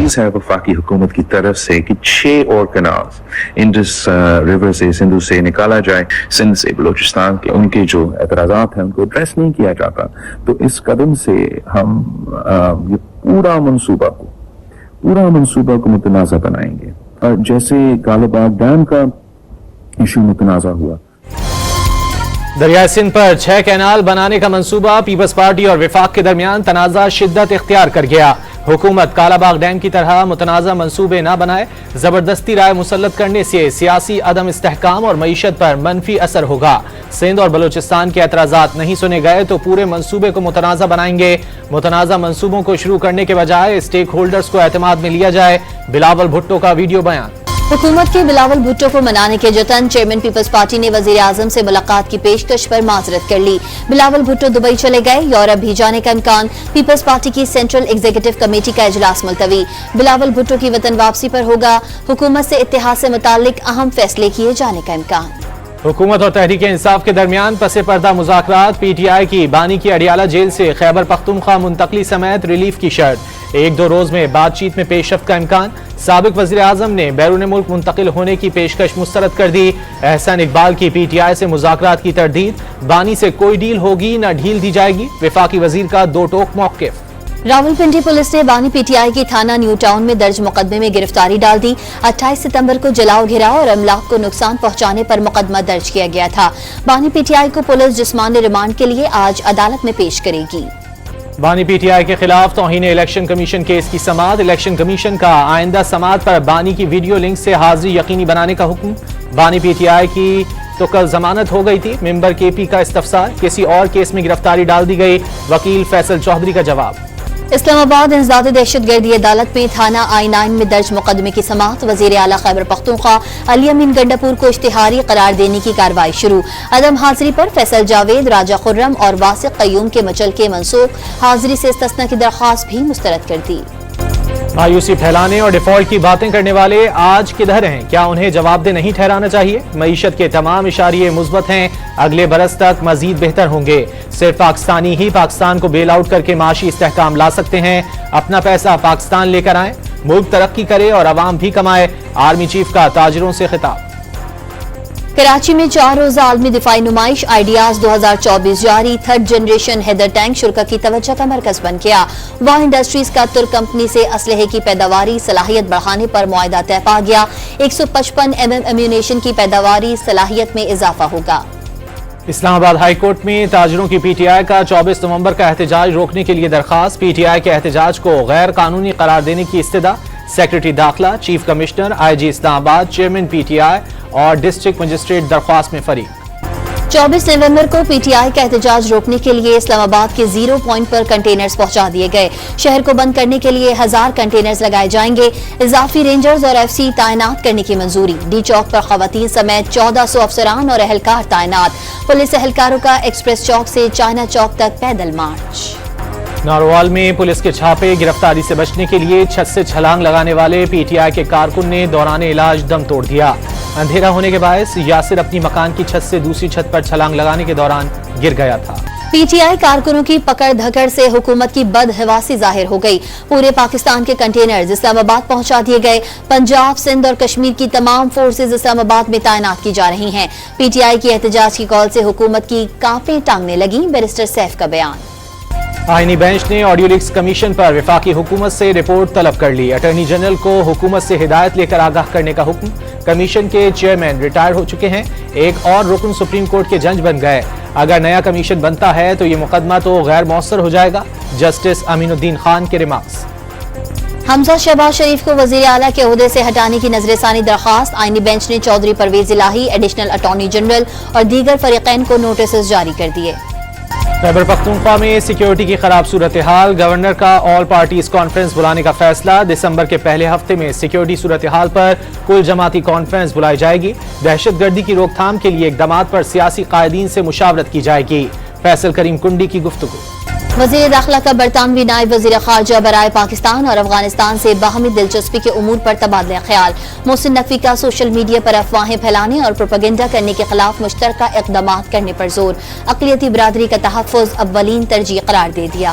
تجویز ہے وفاقی حکومت کی طرف سے کہ 6 اور کنالز انڈس ریور سے سندھ سے نکالا جائے. سندھ سے بلوچستان کے ان کے جو اعتراضات ہیں ان کو ایڈریس نہیں کیا جاتا. تو اس قدم سے ہم یہ پورا منصوبہ کو متنازع بنائیں گے. اور جیسے کالا باغ ڈیم کا ایشو متنازع ہوا, دریائے سندھ پر 6 کینال بنانے کا منصوبہ پیپلز پارٹی اور وفاق کے درمیان تنازع شدت اختیار کر گیا. حکومت کالا باغ ڈیم کی طرح متنازع منصوبے نہ بنائے. زبردستی رائے مسلط کرنے سے سیاسی عدم استحکام اور معیشت پر منفی اثر ہوگا. سندھ اور بلوچستان کے اعتراضات نہیں سنے گئے تو پورے منصوبے کو متنازع بنائیں گے. متنازع منصوبوں کو شروع کرنے کے بجائے اسٹیک ہولڈرز کو اعتماد میں لیا جائے. بلاول بھٹو کا ویڈیو بیان. حکومت کے بلاول بھٹو کو منانے کے جتن. چیئرمین پیپلز پارٹی نے وزیر اعظم سے ملاقات کی پیشکش پر معذرت کر لی. بلاول بھٹو دبئی چلے گئے. یورپ بھی جانے کا امکان. پیپلز پارٹی کی سینٹرل ایگزیکٹو کمیٹی کا اجلاس ملتوی. بلاول بھٹو کی وطن واپسی پر ہوگا. حکومت سے اتحاد سے متعلق اہم فیصلے کیے جانے کا امکان. حکومت اور تحریک انصاف کے درمیان پس پردہ مذاکرات. پی ٹی آئی کی بانی کی اڈیالہ جیل سے خیبر پختونخوا منتقلی سمیت ریلیف کی شرط. 1-2 روز میں بات چیت میں پیش رفت کا امکان. سابق وزیر اعظم نے بیرون ملک منتقل ہونے کی پیشکش مسترد کر دی. احسان اقبال کی پی ٹی آئی سے مذاکرات کی تردید. بانی سے کوئی ڈیل ہوگی نہ ڈھیل دی جائے گی. وفاقی وزیر کا 2 ٹوک موقف. راولپنڈی پولیس نے بانی پی ٹی آئی کی تھانہ نیو ٹاؤن میں درج مقدمے میں گرفتاری ڈال دی. 28 ستمبر کو جلاؤ گھراؤ اور املاک کو نقصان پہنچانے پر مقدمہ درج کیا گیا تھا. بانی پی ٹی آئی کو پولیس جسمانی ریمانڈ کے لیے آج عدالت میں پیش کرے گی. بانی پی ٹی آئی کے خلاف توہین الیکشن کمیشن کیس کی سماعت. الیکشن کمیشن کا آئندہ سماعت پر بانی کی ویڈیو لنک سے حاضری یقینی بنانے کا حکم. بانی پی ٹی آئی کی تو کل ضمانت ہو گئی تھی. ممبر کے پی کا استفسار. کسی اور کیس میں گرفتاری ڈال دی گئی. وکیل فیصل چودھری کا جواب. اسلام آباد انسداد دہشت گردی عدالت میں تھانہ I-9 میں درج مقدمے کی سماعت. وزیر اعلیٰ خیبر پختونخوا علی امین گنڈاپور کو اشتہاری قرار دینے کی کارروائی شروع. عدم حاضری پر فیصل جاوید, راجہ خرم اور واسق قیوم کے مچل کے منسوخ. حاضری سے استثناء کی درخواست بھی مسترد کر دی. مایوسی پھیلانے اور ڈیفالٹ کی باتیں کرنے والے آج کدھر ہیں؟ کیا انہیں جواب دہ نہیں ٹھہرانا چاہیے؟ معیشت کے تمام اشاریے مثبت ہیں. اگلے برس تک مزید بہتر ہوں گے. صرف پاکستانی ہی پاکستان کو بیل آؤٹ کر کے معاشی استحکام لا سکتے ہیں. اپنا پیسہ پاکستان لے کر آئیں. ملک ترقی کرے اور عوام بھی کمائے. آرمی چیف کا تاجروں سے خطاب. کراچی میں 4 روزہ عالمی دفاعی نمائش آئیڈیاز 2024 جاری. 3rd جنریشن ہیدر ٹینک شرکا کی توجہ کا مرکز بن گیا. واہ انڈسٹریز کا ترک کمپنی سے اسلحے کی پیداواری صلاحیت بڑھانے پر معاہدہ طے پا گیا. 155 mm ایمونیشن کی پیداواری صلاحیت میں اضافہ ہوگا. اسلام آباد ہائی کورٹ میں تاجروں کی پی ٹی آئی کا 24 نومبر کا احتجاج روکنے کے لیے درخواست. پی ٹی آئی کے احتجاج کو غیر قانونی قرار دینے کی استدعا. سیکرٹری داخلہ, چیف کمشنر, آئی جی اسلام آباد, چیئرمین پی ٹی آئی اور ڈسٹرکٹ مجسٹریٹ درخواست میں فریق. 24 نومبر کو پی ٹی آئی کا احتجاج روکنے کے لیے اسلام آباد کے 0 پوائنٹ پر کنٹینرز پہنچا دیے گئے. شہر کو بند کرنے کے لیے 1000 کنٹینرز لگائے جائیں گے. اضافی رینجرز اور ایف سی تعینات کرنے کی منظوری. ڈی چوک پر خواتین سمیت 1400 افسران اور اہلکار تعینات. پولیس اہلکاروں کا ایکسپریس چوک سے چائنا چوک تک پیدل مارچ. ناروال میں پولیس کے چھاپے. گرفتاری سے بچنے کے لیے چھت سے چھلانگ لگانے والے پی ٹی آئی کے کارکن نے دوران علاج دم توڑ دیا. اندھیرا ہونے کے باعث یاسر اپنی مکان کی چھت سے دوسری چھت پر چھلانگ لگانے کے دوران گر گیا تھا. پی ٹی آئی کارکنوں کی پکڑ دھکڑ سے حکومت کی بدحواسی ظاہر ہو گئی. پورے پاکستان کے کنٹینرز اسلام آباد پہنچا دیے گئے. پنجاب, سندھ اور کشمیر کی تمام فورسز اسلام آباد میں تعینات کی جا رہی ہیں. پی ٹی آئی کی احتجاج کی کال سے حکومت کی کانپیں ٹانگنے لگیں. بیرسٹر سیف کا بیان. آئینی بینچ نے آڈیو لیکس کمیشن پر وفاقی حکومت سے رپورٹ طلب کر لی. اٹارنی جنرل کو حکومت سے ہدایت لے کر آگاہ کرنے کا حکم. کمیشن کے چیئرمین ریٹائر ہو چکے ہیں. ایک اور رکن سپریم کورٹ کے جج بن گئے. اگر نیا کمیشن بنتا ہے تو یہ مقدمہ تو غیر مؤثر ہو جائے گا. جسٹس امین الدین خان کے ریمارکس. حمزہ شہباز شریف کو وزیر اعلیٰ کے عہدے سے ہٹانے کی نظر ثانی درخواست. آئینی بینچ نے چودھری پرویز الہی, ایڈیشنل اٹارنی جنرل اور دیگر فریقین کو نوٹسز جاری کر دیے. خیبر پختونخوا میں سیکیورٹی کی خراب صورتحال. گورنر کا آل پارٹیز کانفرنس بلانے کا فیصلہ. دسمبر کے پہلے ہفتے میں سیکیورٹی صورتحال پر کل جماعتی کانفرنس بلائی جائے گی. دہشت گردی کی روک تھام کے لیے اقدامات پر سیاسی قائدین سے مشاورت کی جائے گی. فیصل کریم کنڈی کی گفتگو. وزیر داخلہ کا برطانوی نائب وزیر خارجہ برائے پاکستان اور افغانستان سے باہمی دلچسپی کے امور پر تبادلہ خیال. محسن نقوی کا سوشل میڈیا پر افواہیں پھیلانے اور پروپیگنڈا کرنے کے خلاف مشترکہ اقدامات کرنے پر زور. اقلیتی برادری کا تحفظ اولین ترجیح قرار دے دیا.